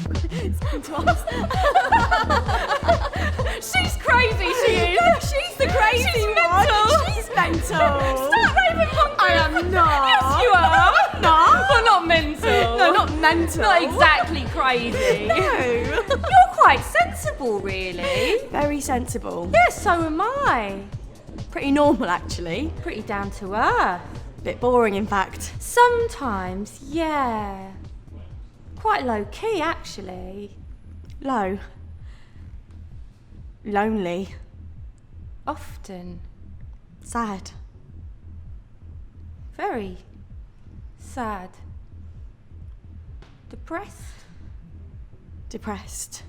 To us. She's crazy, she is. No, she's the crazy She's one. mental. She's mental. Start raving punk. I am not. Yes, you are. No. Well, not mental. No, not mental. Not exactly crazy. No. You're quite sensible, really. Very sensible. Yes, so am I. Pretty normal, actually. Pretty down to earth. Bit boring, in fact. Sometimes, yeah. Quite low key, actually. Low. Lonely. Often. Sad. Very sad. Depressed. Depressed.